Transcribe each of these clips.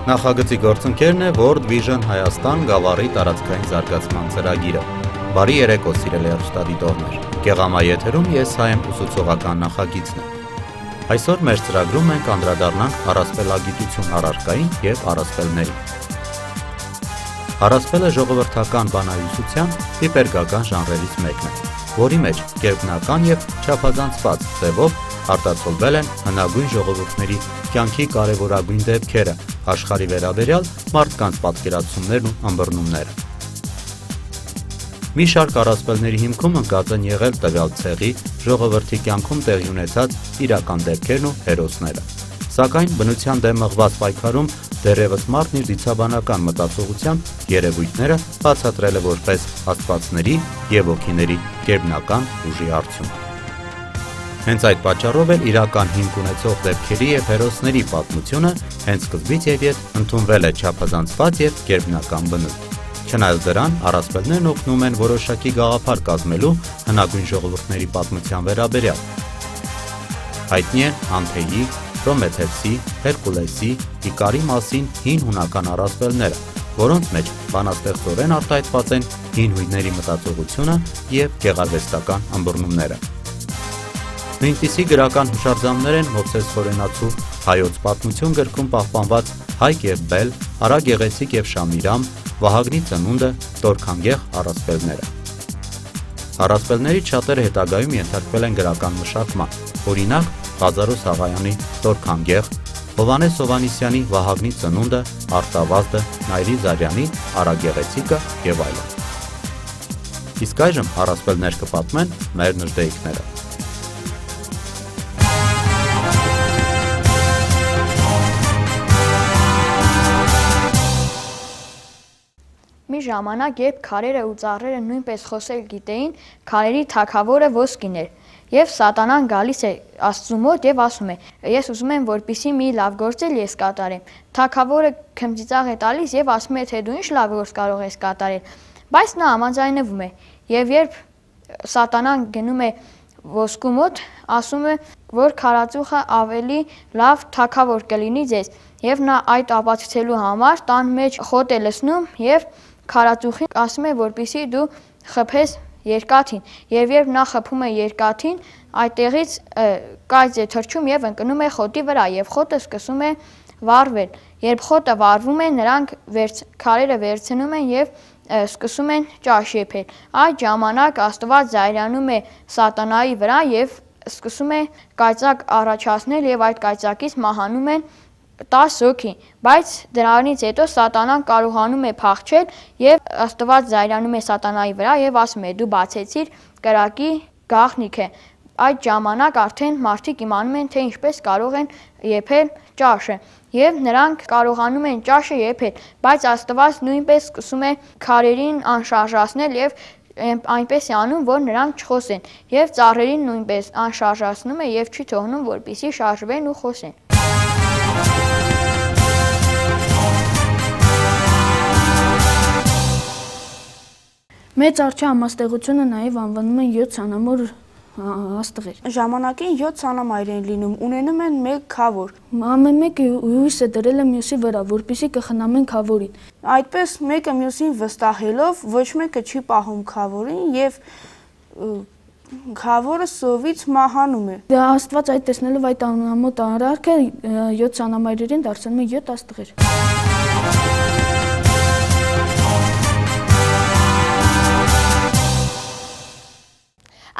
Նախագծի գործընկերն է World Vision Հայաստան գավառի տարածքային զարգացման ծրագիրը։ Բարի երեկո, սիրելի հեռուստադիտողներ։ Գեղամա եթերում ես Հայ եմ ուսուցողական նախագիծն է։ Այսօր մեր ծրագրում մենք անդրադառնանք առասպելագիտություն առարկային եւ առասպելներին։ Առասպելը ժողովրդական բանահյուսության հիպերգական ժանրերից մեկն է, որի մեջ կերպնական եւ չափազանցված ձևով արտացոլվել են հնագույն ժողովուրդների կյանքի կարևորագույն դեպքերը, աշխարհի վերաբերյալ մարդկանց պատկերացումներն ու ըմբռնումները։ Մի շարք առասպելների հիմքում ընկած են եղել տվյալ ցեղի ժողովրդի կյանքում տեղի ունեցած իրական դեպքերն ու հերոսները։ Սակայն բնության դեմ մղված պայքարում դեռևս մարդն իր դիցաբանական մտածողությամբ երևույթները բացատրել է որպես աստվածների եւ ոգիների գերբնական ուժի արդյունք։ Հենց այդ պատճառով էլ իրական հիմք ունեցող դեպքերի եւ հերոսների պատմությունը հենց սկզբից եւ ետ ընդունվել է չափազանցված եւ գերբնական բնույթ։ Չնայած դրան, առասպելներն օգնում են որոշակի գաղափար կազմելու հնագույն ժողովուրդների պատմության վերաբերյալ։ Հայտնի են Անթեի, Պրոմեթեսի, Հերկուլեսի, Իկարի մասին հին հունական առասպելները, որոնց մեջ բանաստեղծորեն արտահայտված են հին հույնների մտածողությունը եւ գեղարվեստական ըմբռնումները։ Նույնպիսի գրական հուշարձաններ են Մովսես Խորենացու հայոց պատմություն գրքում պահպանված Հայկ եւ Բել, Արա Գեղեցիկ եւ Շամիրամ, Վահագնի ծնունդը, Տորքանգեղ առասպելները։ Առասպելներից շատերը հետագայում ենթարկվել են գրական մշակման, օրինակ Ղազարոս Աղայանի Տորքանգեղ, Հովանես Հովանիսյանի Վահագնի ծնունդը, Արտավազդը, Նայիրի Զարյանի Արա Գեղեցիկը եւ այլն։ Իսկ այժմ առասպելներ կպատմեն մեր նժդեիկները։ Մի ժամանակ, երբ քարերը ու ծառերը նույնպես խոսել գիտեին, քարերի թագավորը ոսկին էր, եւ Սատանան գալիս է Աստծու մոտ եւ ասում է. «Ես ուզում եմ, որպեսզի մի լավ գործել ես կատարեմ»։ Թագավորը քմծիծաղ է տալիս եւ ասում է, թե դու ինչ լավ գործ կարող ես կատարել, բայց նա համաձայնվում է։ Եվ երբ Սատանան գնում է ոսկու մոտ, ասում է, որ քարածուխը ավելի լավ թագավոր կլինի ձեզ, եւ նա այդ ապացուցելու համար տան մեջ խոտ է լցնում եւ քարածուխին ասում է, որպեսզի դու խփես երկաթին, եւ երբ նա խփում է երկաթին, այդտեղից կայծ է թռչում եւ ընկնում է խոտի վրա, եւ խոտը սկսում է վառվել։ Երբ խոտը վառվում է, նրանք քարերը վերցնում են եւ սկսում են ճաշ եփել։ Այդ ժամանակ Աստված զայրանում է Սատանայի վրա եւ սկսում է կայծակ առաջացնել եւ այդ կայծակից մահանում են 10 հոգի, բայց դրանից հետո Սատանան կարողանում է փախչել եւ Աստված զայրանում է Սատանայի վրա եւ ասում է. «Դու բացեցիր կրակի գաղտնիքը»։ Այդ ժամանակ արդեն մարդիկ իմանում են, թե ինչպես կարող են եփել ճաշը, եւ նրանք կարողանում են ճաշը եփել, բայց Աստված նույնպես սկսում է քարերին անշարժացնել եւ այնպես է անում, որ նրանք չխոսեն, եւ ծառերին նույնպես անշարժացնում է եւ չի թողնում, որպեսզի շարժվեն ու խոսեն։ Մեծ արջի համաստեղությունը նաև անվանում են 7 ցանամոր աստղեր։ Ժամանակին 7 ցանամայր են լինում, ունենում են մեկ քավոր։ Ամեն մեկը հույս է դրել է մյուսի վրա, որպեսզի կխնամեն քավորին։ Այդպես մեկը մյուսին վստահելով ոչ մեկը չի պահում քավորին եւ քավորը սովից մահանում է։ Դա Աստված այդ տեսնելով այդ անամոթ արարքը 7 ցանամայրերին դարձնում է 7 աստղեր։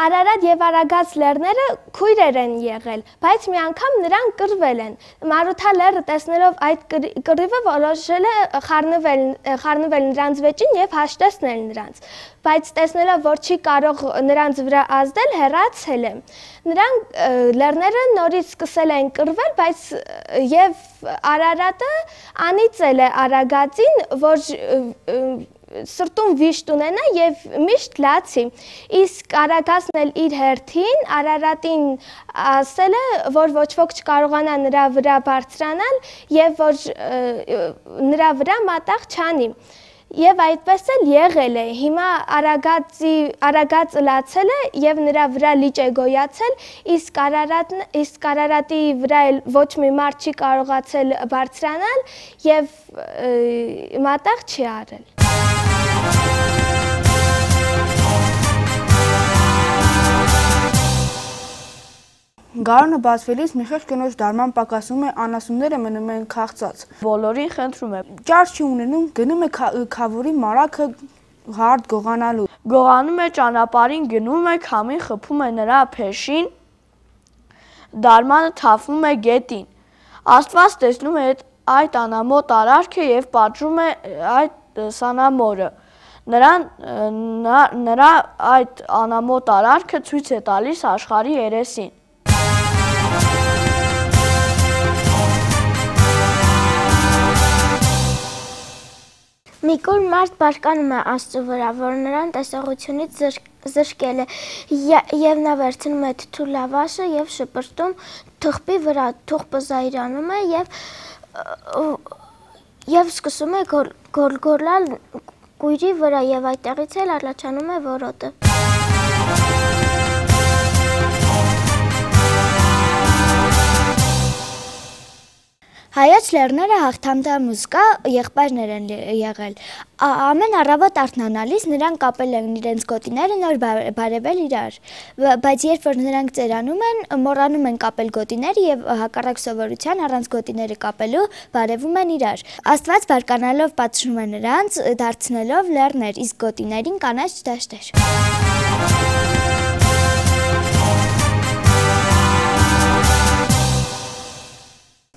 Արարատ եւ Արագած լեռները քույրեր են եղել, բայց մի անգամ նրանք կռվել են։ Մարութա լեռը տեսնելով այդ կռիվը որոշել է խառնվել նրանց վեճին եւ հաշտեցնել նրանց, բայց տեսնելով որ չի կարող նրանց վրա ազդել, հեռացել է։ Նրանք լեռները նորից սկսել են կռվել, բայց եւ Արարատը անիծել է Արագածին, որ սրտում վիշտ ունենա եւ միշտ լացի։ Իսկ Արագածն էլ իր հերթին Արարատին ասել է, որ ոչ ոք չկարողանա նրա վրա բարձրանալ եւ որ նրա վրա մատաղ չանի։ Եվ այդպես էլ եղել է։ Հիմա Արագածը լացել է եւ նրա վրա լիճ է գոյացել, իսկ Արարատի վրա էլ ոչ մի մարդ չի կարողացել բարձրանալ եւ մատաղ չի արել։ Գարունը բացվելիս մի խեղճ կնոջ դարման պակասում է, անասունները մնում են քաղցած։ Բոլորին խնդրում եմ։ Ճար չի ունենում, գնում է քավորի մարակը հարդ գողանալու։ Գողանում է ճանապարհին, գնում է, քամին խփում է նրա փեշին, դարմանը թափվում է գետին։ Աստված տեսնում է այդ անամոթ արարքը եւ պատժում է այդ սանամորը։ Նրա այդ անամոթ արարքը ցույց է տալիս աշխարհի երեսին։ Մի կուր մարդ բարկանում է Աստծու վրա, որ նրան տեսողությունից զրկել է, եւ նա վերցնում է թթու լավաշը եւ շպրտում թղթի վրա, թուղթը զայրանում է եւ սկսում է գորգորլալ կույրի վրա եւ այդտեղից էլ առաջանում է որոտը։ Հայոց լեռները հաղթամտար մուսկա եղբայրներ են եղել։ Ամեն առավոտ արթնանալիս նրանք կապել են իրենց գոտիները, նոր բարևել իրար, բայց երբ որ նրանք ծերանում են, մոռանում են կապել գոտիները եւ հակառակ սովորության առանց գոտիները կապելու բարևում են իրար։ Աստված բարկանալով պատժում է նրանց, դարձնելով լեռներ, իսկ գոտիներին կանաչ դաշտեր։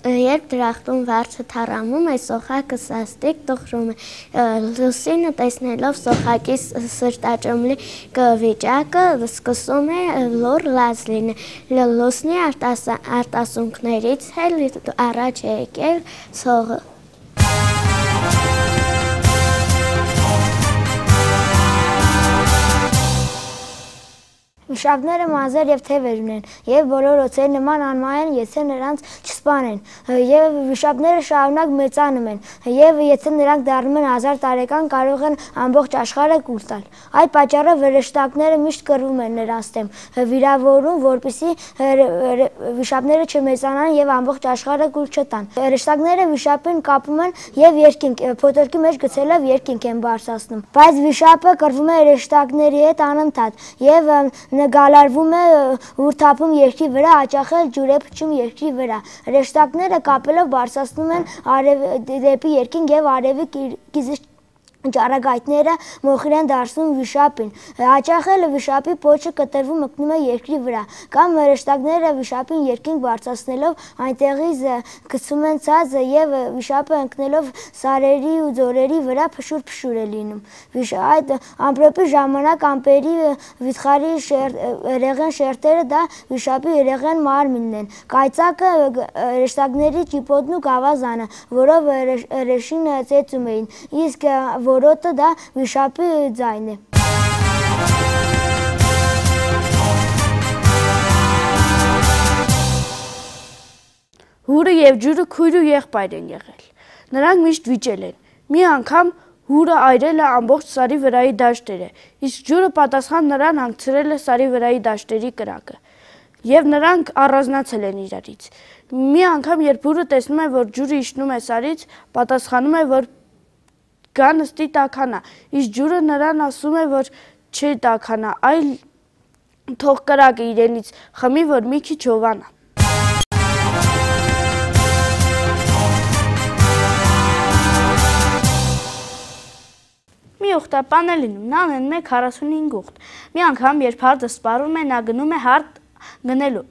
Երբ դրախտում վարձը թառամում է, սոխակը սաստիկ տխրում է, լուսինը տեսնելով սոխակի սրտաճմլի վիճակը սկսում է լուր լաց լինել, լուսնի արտասունքներից էլ առաջ է եկել սողը։ Վիշապները մազեր եւ թևեր ունեն, եւ բոլոր օծերի նման անմահ են, եթե նրանց չսպանեն, եւ վիշապները շարունակ մեծանում են, եւ եթե նրանք դառնում են 1000 տարեկան, կարող են ամբողջ աշխարհը կուլ տալ։ Այդ պատճառով վերեշտակները միշտ կռվում են նրանց դեմ, վիրավորում, որպեսզի վիշապները չմեծանան եւ ամբողջ աշխարհը կուլ չտան։ Վերեշտակները վիշապին կապում են եւ երկինք, փոթորկի մեջ գցելով երկինք են բարձրացնում, բայց վիշապը կռվում է վերեշտակների հետ անընդհատ եւ գալարվում է ուրթափում երկրի վրա, հաճախել ջուր է փչում երկրի վրա։ Հրեշտակները կապելով բարձրացնում են դեպի երկինք եւ արևի կիզիչ ճառագայթները մոխիր են դարձնում վիշապին։ Հաճախել վիշապի պոչը կտրվում մտնում է երկրի վրա, կամ հրեշտակները վիշապին երկինք բարձրացնելով այնտեղից գցում են ցածը եւ վիշապը ընկնելով սարերի ու ձորերի վրա փշուր է լինում։ Այդ ամպրոպի ժամանակ ամպերի վիթխարի երեղեն շերտերը դա վիշապի երեղեն մարմինն են։ Կայծակը հրեշտակների ճիպոտն ու գավազանը, որով հրեշին ծեծում էին, իսկ որոտը դա վիշապի ձայն է։ Հուրը եւ ջուրը քույր ու եղբայր են եղել։ Նրանք միշտ վիճել են։ Մի անգամ հուրը այրել է ամբողջ սարի վրայի դաշտերը, իսկ ջուրը պատասխան նրան հանգցրել է սարի վրայի դաշտերի կրակը։ Եվ նրանք առանձնացել են իրարից։ Մի անգամ երբ հուրը տեսնում է, որ ջուրը իջնում է սարից, պատասխանում է, որ գա նստի տաքանա, իսկ ջուրը նրան ասում է, որ չի տաքանա, այլ թող կրակը իրենից խմի, որ մի քիչ հովանա։ Մի ուխտապան է լինում, նա ունեն 45 ուխտ։ Մի անգամ, երբ հարդը սպառվում է, նա գնում է հարդ գնելու։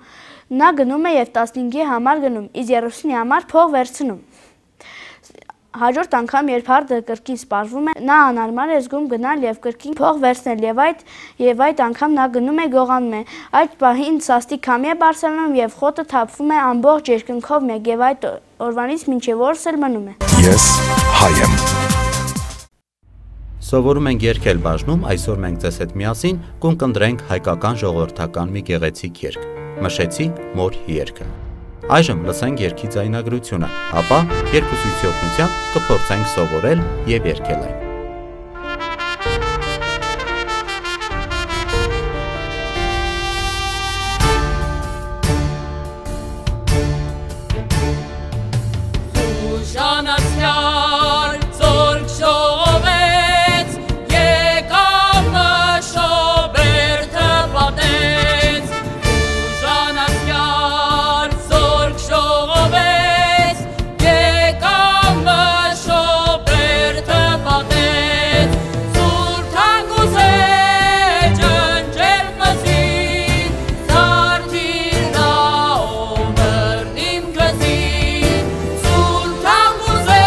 Նա գնում է եւ 15-ի համար գնում, իսկ 30-ի համար փող վերցնում։ Հաջորդ անգամ, երբ հարդը կրկին սպառվում է, նա անարմար է զգում գնալ եւ կրկին փող վերցնել եւ այդ անգամ նա գնում է գողանում է։ Այդ պահին սաստիկ քամի է բարձրանում եւ խոտը թափվում է ամբողջ երկնքով մեկ եւ այդ օրվանից մինչեւ օրս էլ մնում է։ Ես հայ եմ։ Սովորում ենք երգել բաժնում, այսօր մենք ձեզ հետ միասին կընտրենք հայկական ժողովրդական մի գեղեցիկ երգ՝ Մշեցի մոր երգը։ Այժմ լսենք երգի ձայնագրությունը, ապա երկուսույցի օգնությամբ կփորձենք սովորել եւ երգել այն։ Sultan Kuzey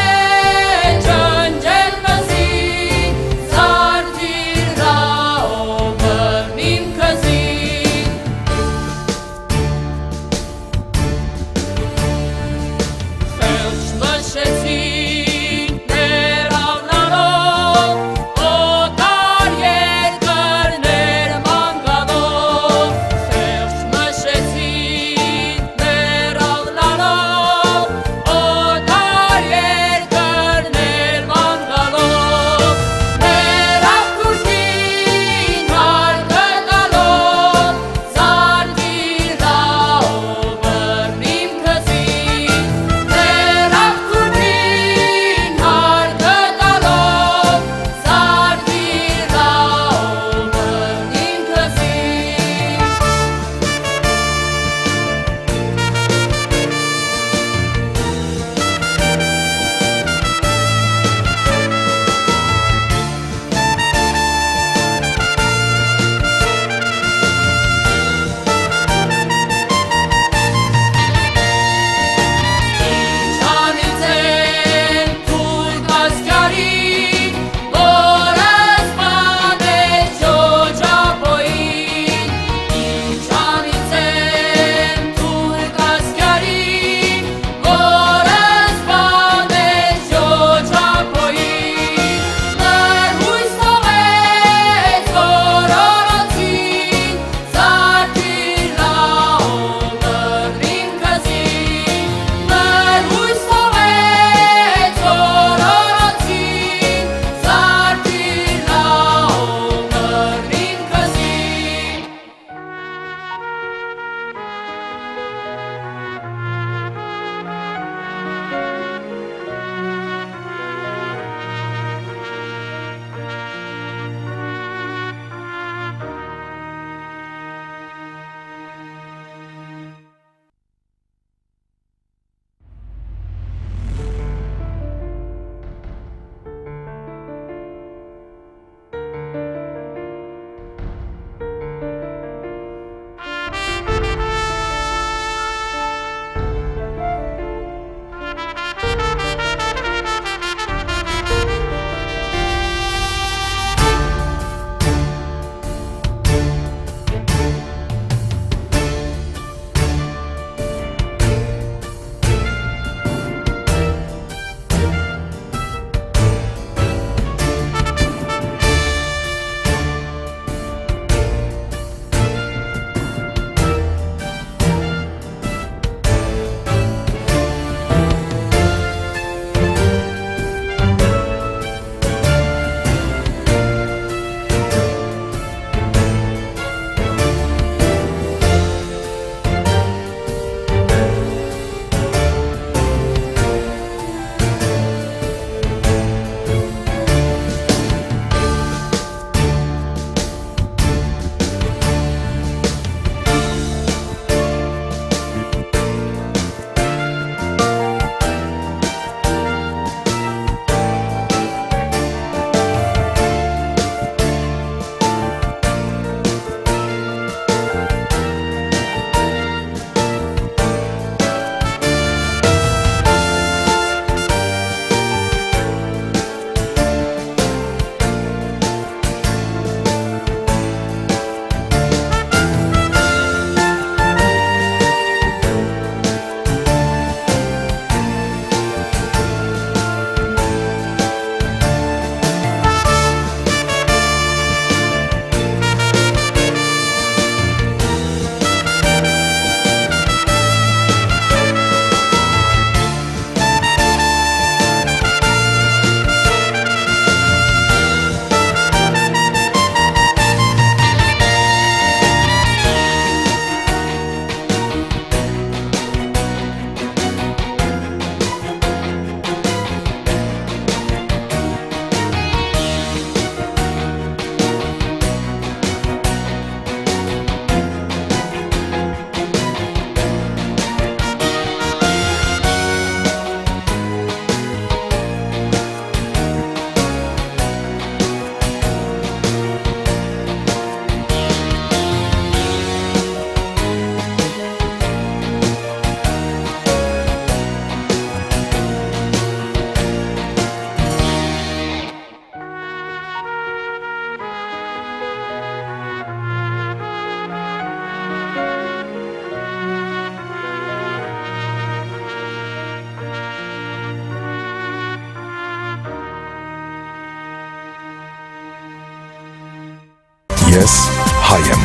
Ես հայ եմ։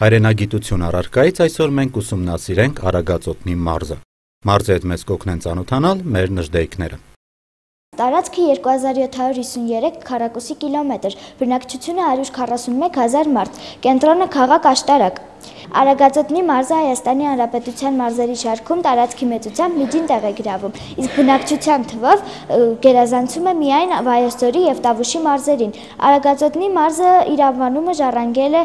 Հայրենագիտություն առարկայից այսօր մենք ուսումնասիրենք Արագածոտնի մարզը։ Մարզի հետ մեզ կօգնեն ծանոթանալ մեր նժդեյքները։ Տարածքը 2753 քառակուսի կիլոմետր, բնակչությունը 141,000 մարդ, կենտրոնը քաղաք Աշտարակ։ Արագածոտնի մարզը Հայաստանի Հանրապետության մարզերի շարքում տարածքի մեծությամբ միջին տեղ է գրավում, իսկ բնակչության թվով գերազանցում է միայն Վայոց-Ձորի և Տավուշի մարզերին։ Արագածոտնի մարզը իր անվանումը ժառանգել է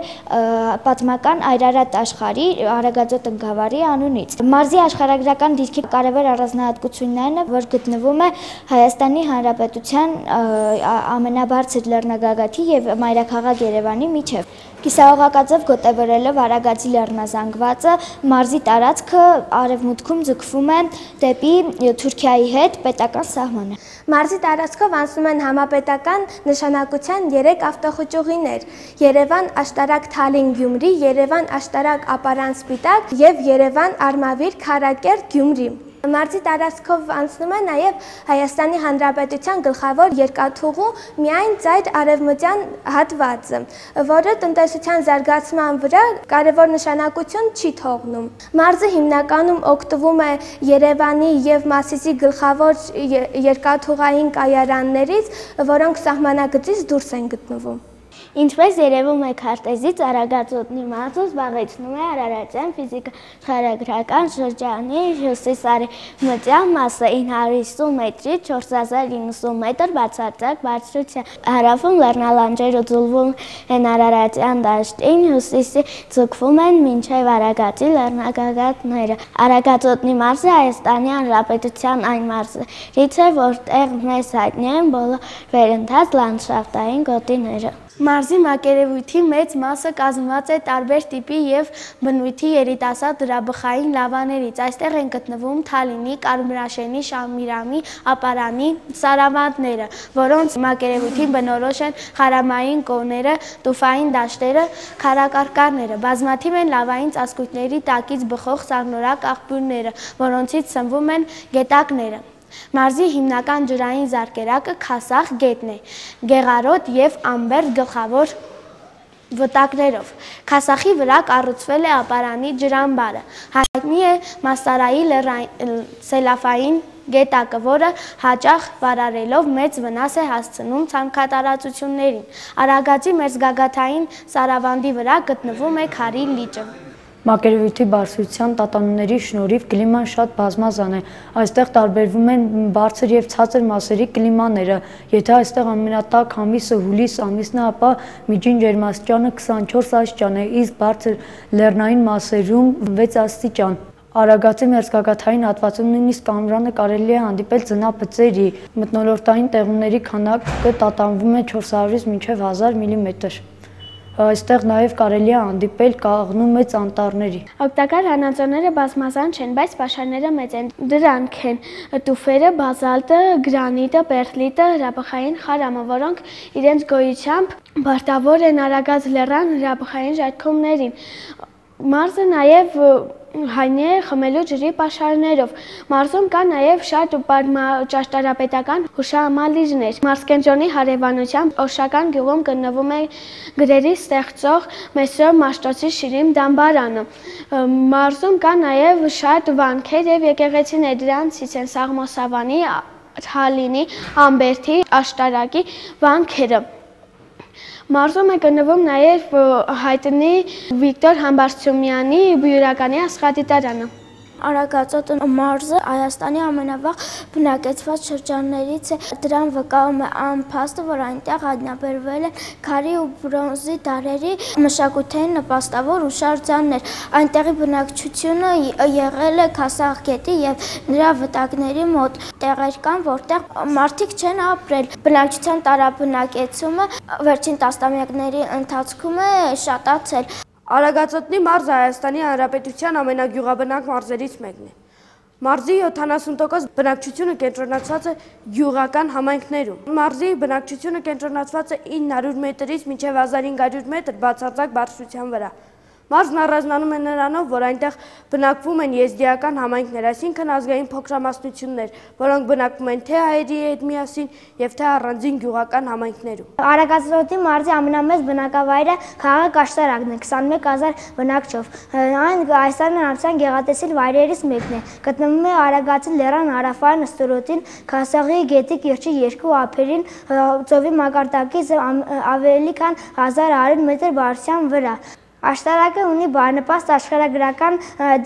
պատմական Այրարատ աշխարհի Արագածոտ գավառի անունից։ Մարզի աշխարհագրական դիրքի կարևոր առանձնահատկությունն այն է, որ գտնվում է Հայաստանի Հանրապետության ամենաբարձր լեռնագագաթի և մայրաքաղաք Երևանի միջև։ Կիսահողակաձև գոտևորելով Արագածի լեռնազանգվածը, մարզի տարածքը արևմուտքում ձգվում է դեպի Թուրքիայի հետ պետական սահմանը։ Մարզի տարածքով անցնում են համապետական նշանակության 3 ավտոխճուղիներ՝ Երևան-Աշտարակ-Թալին-Գյումրի, Երևան-Աշտարակ-Ապարան-Սպիտակ և Երևան-Արմավիր-Քարակերտ-Գյումրի։ Մարզի տարածքով անցնում է նաև Հայաստանի Հանրապետության գլխավոր երկաթուղու միայն ծայր արևմտյան հատվածը, որը տնտեսության զարգացման վրա կարևոր նշանակություն չի թողնում։ Մարզը հիմնականում օգտվում է Երևանի և Մասիսի գլխավոր երկաթուղային կայարաններից, որոնք սահմանագծից դուրս են գտնվում։ Ինչպես երևում է քարտեզից, Արագածոտնի մարզը զբաղեցնում է Արարատյան ֆիզիկա-խորագրական շրջանի հյուսիսարևմտյան մասը 950 մետրի 4090 մետր բացարձակ բարձրությամբ։ Հարավում լեռնալանջերը ձուլվում են Արարատյան դաշտին, հյուսիսի ձգվում են մինչև Արագածի լեռնագագաթները։ Արագածոտնի մարզը Հայաստանի Հանրապետության այն մարզերից է, որտեղ մեզ հայտնի են բոլոր վերընթաց լանդշաֆտային գոտիները։ Մարզի մակերևույթի մեծ մասը կազմված է տարբեր տիպի և բնույթի երիտասարդ դրաբխային լավաներից։ Այստեղ են գտնվում Թալինի, Կարմրաշենի, Շամիրամի, Ապարանի սարավանդները, որոնց մակերևույթին բնորոշ են խարամային կողմերը, տուֆային դաշտերը, քարակարկառները։ Բազմաթիվ են լավային ծածկույթների տակից բխող սառնորակ աղբյուրները, որոնցից սնվում են գետակները։ Մարզի հիմնական ջրային զարկերակը Քասախ գետն է, Գեղարոտ և Ամբերդ գլխավոր վտակներով։ Քասախի վրա կառուցվել է Ապարանի ջրամբարը։ Հայտնի է Մասարայի սելաֆային գետակը, որը հաճախ վարարելով մեծ վնաս է հասցնում ցանքատարածություններին։ Արագածի մերձգագաթային սարավանդի վրա գտնվում է Քարի լիճը։ Մակերևույթի բարձրության տատանումների շնորհիվ կլիման շատ բազմազան է։ Այստեղ տարբերվում են բարձր և ցածր մասերի կլիմաները։ Եթե այստեղ ամենատաք ամիսը հուլիս ամիսն է, ապա միջին ջերմաստիճանը 24 աստիճան է, իսկ բարձր լեռնային մասերում 6 աստիճան։ Արագածի մերձգագաթային հատվածում նույնիսկ ամռանը կարելի է հանդիպել ձնաբծերի։ Մթնոլորտային տեղումների քանակը տատանվում է 400-ից մինչև 1000 մմ։ Այստեղ նաև կարելի է հանդիպել կաղնու մեծ անտառների։ Օգտակար հանածոները բազմազան չեն, բայց պաշարները մեծ են։ Դրանք են տուֆերը, բազալտը, գրանիտը, պերլիտը, հրաբխային խարամը, որոնք իրենց գոյությամբ պարտավոր են Արագած լեռան հրաբխային ժայթքումներին։ Մարզը նաև հայտնի է խմելու ջրի պաշարներով։ Մարզում կա նաև շատ ճարտարապետական հուշահամալիրներ։ Մարզկենտրոնի հարևանությամբ Օշական գյուղում գտնվում է գրերի ստեղծող Մեսրոպ Մաշտոցի Շիրիմ դամբարանը։ Մարզում կա նաև շատ վանքեր և եկեղեցիներ, դրանցից են Սաղմոսավանի, Թալինի, Ամբերդի, Աշտարակի վանքերը։ Մարզում է գտնվում նաև հայտնի Վիկտոր Համբարձումյանի բյուրականի աստղադիտարանը։ Արագածոտ մարզը Հայաստանի ամենավաղ բնակեցված շրջաններից է։ Դրան վկայում է այն փաստը, որ այնտեղ հայտնաբերվել են քարի ու բրոնզի դարերի մշակութային նպաստավոր հուշարձաններ։ Այնտեղի բնակչությունը եղել է Քասախ գետի և նրա վտակների մոտ։ Տեղեր կան, որտեղ մարդիկ չեն ապրել։ Բնակչության տարաբնակեցումը վերջին տասնամյակների ընթացքում է շատացել։ Արագածոտնի մարզը Հայաստանի Հանրապետության ամենագյուղաբնակ մարզերից մեկն է։ Մարզի 70% բնակչությունը կենտրոնացված է գյուղական համայնքներում։ Մարզի բնակչությունը կենտրոնացված է 900 մետրից մինչև 1500 մետր բացարձակ բարձրության վրա։ Մարզն առանձնանում է նրանով, որ այնտեղ բնակվում են եզդիական համայնքներ, այսինքն ազգային փոքրամասնություններ, որոնք բնակվում են թե հայերի հետ միասին եւ թե առանձին գյուղական համայնքներում։ Արագածոտնի մարզի ամենամեծ բնակավայրը քաղաքը Կաշտարակն է 21000 բնակչով։ Այն Հայաստանի հանրության գեղատեսիլ վայրերից մեկն է։ Գտնվում է Արագածի լեռան հարավային ըստորոտին, Քասաղի գետի կիրճի երկու ափերին, ծովի մակարդակից ավելի քան 1100 մետր բարձրության վրա։ Աշտարակը ունի բարենպաստ աշխարհագրական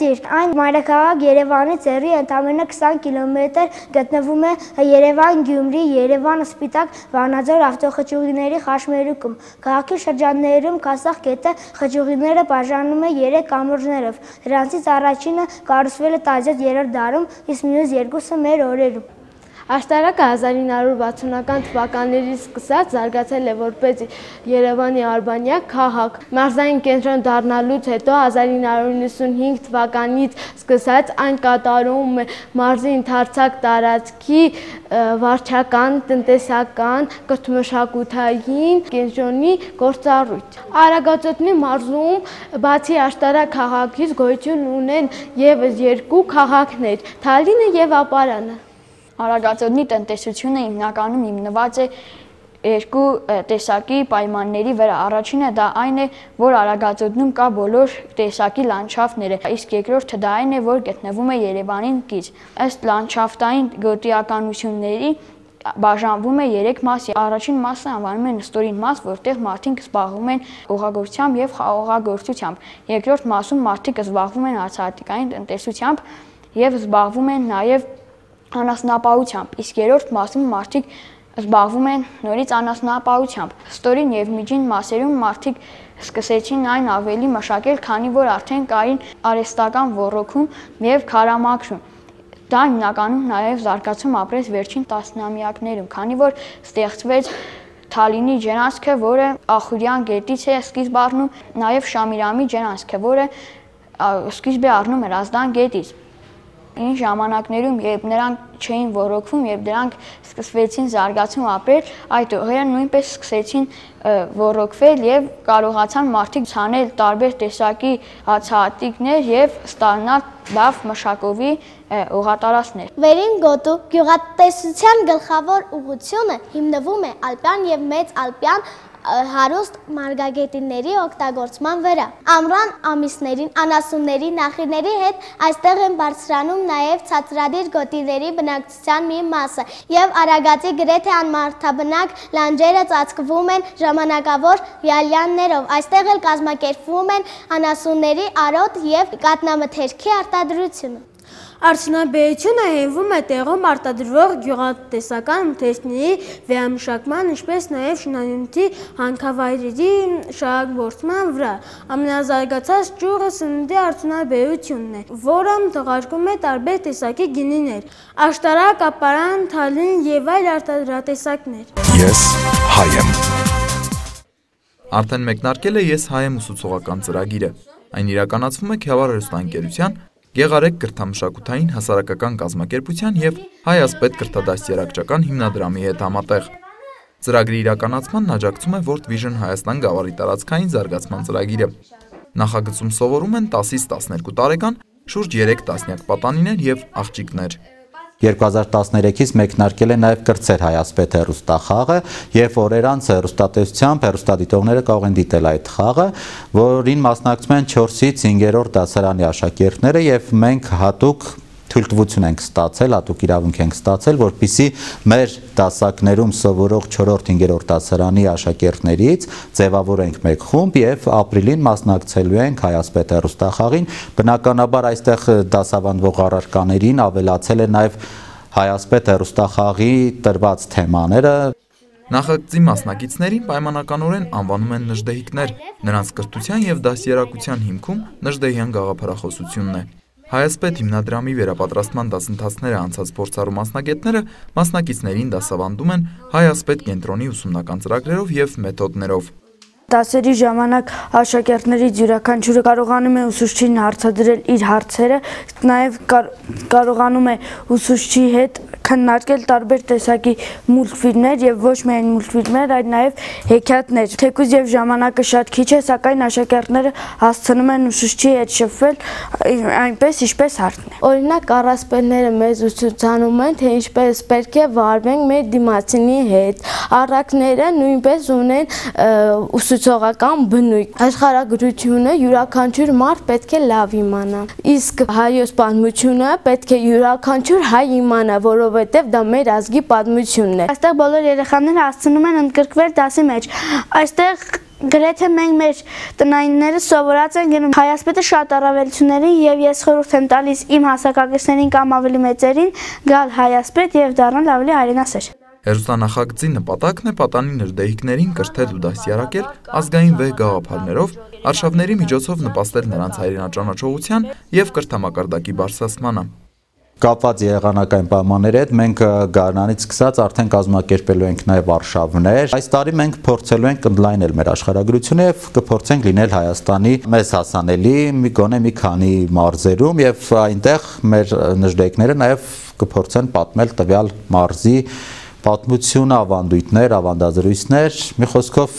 դիրք։ Այն մայրաքաղաք Երևանից հեռու ընդամենը 20 կիլոմետր գտնվում է Երևան-Գյումրի, Երևան-Սպիտակ, Վանաձոր ավտոխճուղիների խաչմերուկում։ Քաղաքի շրջաններում Քասախ գետը խճուղիները բաժանում է 3 կամուրջներով։ Դրանցից առաջինը կառուցվել է 13-րդ դարում, իսկ մյուս երկուսը մեր օրերում։ Աշտարակը 1960-ական թվականներից սկսած զարգացել է որպես Երևանի արբանյակ քաղաք։ Մարզային կենտրոն դառնալուց հետո 1995 թվականից սկսած այն կատարում է մարզի ընդարձակ տարածքի վարչական, տնտեսական, կրթմշակութային կենտրոնի գործառույթ։ Արագածոտնի մարզում բացի Աշտարակ քաղաքից գոյություն ունեն ևս 2 քաղաքներ՝ Թալինը եւ Ապարանը։ Արագածոտնի տնտեսությունը հիմնականում հիմնված է 2 տեսակի պայմանների վրա։ Առաջինը դա այն է, որ Արագածոտնում կա բոլոր տեսակի լանդշաֆտները, իսկ երկրորդը դա այն է, որ գտնվում է Երևանին կից։ Ըստ լանդշաֆտային գոտիականությունների բաժանվում է 3 մասի։ Առաջին մասը անվանում են նստորին մաս, որտեղ մարդիկ զբաղվում են օղագործությամբ եւ խաղողագործությամբ։ Երկրորդ մասում մարդիկ զբաղվում են հացահատիկային տնտեսությամբ եւ զբաղվում են նաեւ անասնապահությամբ, իսկ երրորդ մասում մարդիկ զբաղվում են նորից անասնապահությամբ։ Ստորին եւ միջին մասերում մարդիկ սկսեցին այն ավելի մշակել, քանի որ արդեն կային արհեստական ոռոգում եւ քարամաքրում։ Դա հիմնականում նաեւ զարգացում ապրեց վերջին տասնամյակներում, քանի որ ստեղծվեց Թալինի ջրանցքը, որը Ախուրյան գետից է սկիզբ առնում, նաեւ Շամիրամի ջրանցքը, որը սկիզբ է առնում Հրազդան գետից։ Այն ժամանակներում, երբ նրանք չէին ոռոգվում, երբ դրանք սկսվեցին զարգացում ապրել, այդ օրերը նույնպես սկսեցին ոռոգվել եւ կարողացան մարդիկ ցանել տարբեր տեսակի հացահատիկներ եւ ստանալ լավ մշակովի օղատարածքներ։ Վերին գոտու գյուղատնտեսության գլխավոր ուղղությունը հիմնվում է ալպյան եւ մեծ ալպյան հարուստ մարգագետինների օգտագործման վրա։ Ամռան ամիսներին անասունների, նախիների հետ այստեղ են բարձրանում նաև ցածրադիր գոտիների բնակչության մի մասը եւ Արագածի գրեթե անմարդաբնակ լանջերը ծածկվում են ժամանակավոր յալյաններով։ Այստեղ էլ կազմակերպվում են անասունների արոտ եւ կատնամթերքի արտադրությունը։ Արդյունաբերությունը հենվում է տեղում արտադրվող գյուղատնտեսական մթերքների վերամշակման, ինչպես նաև շինանյութի հանքավայրերի շահագործման վրա։ Ամենազարգացած ճյուղը սննդի արդյունաբերությունն է, որը թողարկում է տարբեր տեսակի գինիներ՝ Աշտարակ, Ապարան, Թալին եւ այլ արտադրատեսակներ։ Ես հայ եմ։ Արդեն մեկնարկել է Ես հայ եմ ուսուցողական ծրագիրը։ Այն իրականացվում է Քյավառ հեռուստաընկերության Գեղարեք կրթամշակութային հասարակական կազմակերպության եւ Հայ ասպետ կրթադաստիարակչական հիմնադրամի հետ համատեղ։ Ծրագրի իրականացմանն աջակցում է World Vision Հայաստան գավառի տարածքային զարգացման ծրագիրը։ Նախագծում սովորում են 10-ից 12 տարեկան շուրջ 3 տասնյակ պատանիներ եւ աղջիկներ։ 2013-ից մեկնարկել է նաև կրտսեր Հայ ասպետ հեռուստախաղը եւ օրեր անց հեռուստատեսությամբ հեռուստադիտողները կարող են դիտել այդ խաղը, որին մասնակցում են 4-ից 5-րդ դասարանի աշակերտները եւ մենք հատուկ թույլտվություն ենք ստացել, հատուկ իրավունք ենք ստացել, որպեսզի մեր դասակներում սովորող 4-5-րդ դասարանի աշակերտներից ձևավորենք մեկ խումբ եւ ապրիլին մասնակցելու ենք Հայ ասպետ հեռուստախաղին։ Բնականաբար այստեղ դասավանդվող առարկաներին ավելացել է նաեւ Հայ ասպետ հեռուստախաղի տրված թեմաները։ Նախագծի մասնակիցներին պայմանականորեն անվանում են նժդեհիկներ, նրանց կրթության եւ դաստիարակության հիմքում նժդեհյան գաղափարախոսությունն է։ Հայ ասպետ հիմնադրամի վերապատրաստման դասընթացները անցած փորձառու մասնագետները մասնակիցներին դասավանդում են Հայ ասպետ կենտրոնի ուսումնական ծրագրերով եւ մեթոդներով։ Դասերի ժամանակ աշակերտներից յուրաքանչյուրը կարողանում է ուսուցչին հարցադրել իր հարցերը, նաև կարողանում է ուսուցչի հետ քննարկել տարբեր տեսակի մուլտֆիլմներ եւ ոչ միայն մուլտֆիլմներ, այլ նաև հեքիաթներ։ Թեկուզ եւ ժամանակը շատ քիչ է, սակայն աշակերտները հասցնում են ուսուցչի հետ շփվել այնպես, ինչպես հարցն է։ Օրինակ, առասպելները մեզ ուսուցանում են, թե ինչպես պետք է վարվենք մեր դիմացինի հետ։ Առակները նույնպես ունեն ուսուցողական բնույթ։ Աշխարհագրությունը յուրաքանչյուր մարդ պետք է լավ իմանա։ Իսկ հայոց պատմությունը պետք է յուրաքանչյուր հայ իմանա, որովհետև դա մեր ազգի պատմությունն է։ Այստեղ բոլոր երեխաները հասցնում են ընդգրկվել դասի մեջ։ Այստեղ գրեթե մենք մեր տնայինները սովորած են գնում հայասպետը շատ առավելությունների եւ ես խորհուրդ եմ տալիս իմ հասակակիցներին կամ ավելի մեծերին գալ հայասպետ եւ դառնալ ավելի հայրենասեր։ Հերոստանախագծի նպատակն է պատանի նրդեհիկներին կրթել ու դաստիարակել ազգային վեհ գաղափարներով, արշավների միջոցով նպաստել նրանց հայրենաճանաչողության եւ կրթամակարդակի բարձրացմանը։ Կապված եղանակային պայմանների հետ մենք գարնանից սկսած արդեն կազմակերպելու ենք նաև արշավներ։ Այս տարի մենք փորձելու ենք ընդլայնել մեր աշխարհագրությունը եւ կփորձենք լինել Հայաստանի մեզ հասանելի գոնե մի քանի մարզերում եւ այնտեղ մեր նժդեհիկները նաև կփորձեն պատմել տվյալ մարզի պատմությունը, ավանդույթներ, ավանդազրույցներ, մի խոսքով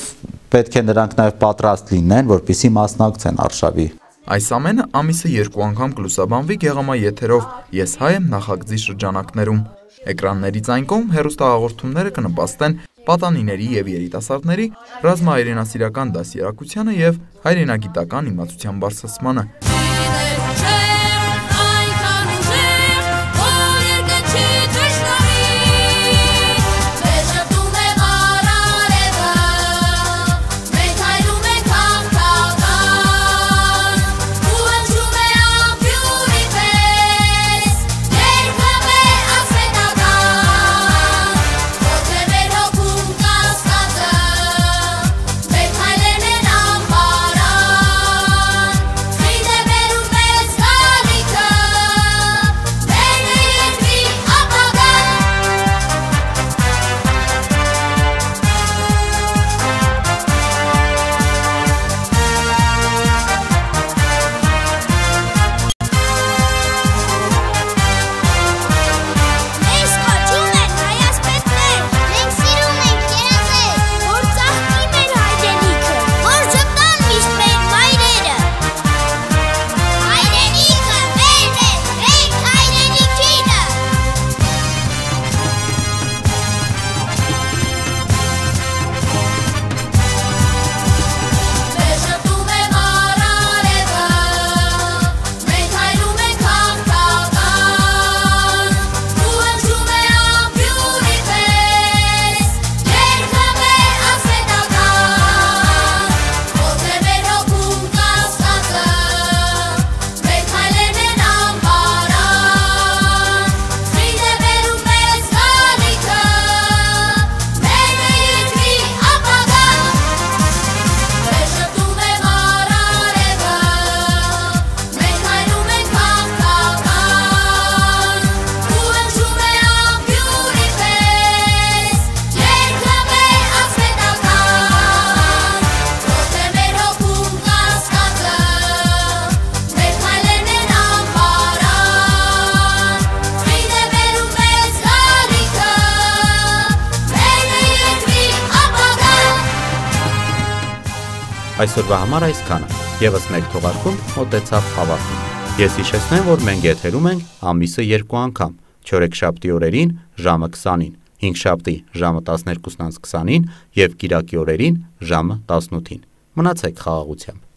պետք է նրանք նաև պատրաստ լինեն, որպեսզի մասնակցեն արշավի։ Այս ամենը ամիսը 2 անգամ կլուսաբանվի Գեղամա եթերով «Ես հայ եմ» նախագծի շրջանակներում։ Էկրաններից այն կողմ հեռուստահաղորդումները կնպաստեն պատանիների եւ երիտասարդների ռազմահայրենասիրական դաստիարակությանը եւ հայրենագիտական իմացության բարձրացմանը։ Այսօրվա համար այսքանը, եւս մեկ թողարկում մոտեցավ ավարտին։ Ես հիշեցնեմ, որ մենք եթերում ենք ամիսը 2 անգամ, չորեքշաբթի օրերին ժամը 20-ին, հինգշաբթի ժամը 12:20-ին եւ կիրակի օրերին ժամը 18-ին։ Մնացեք խաղաղությամբ։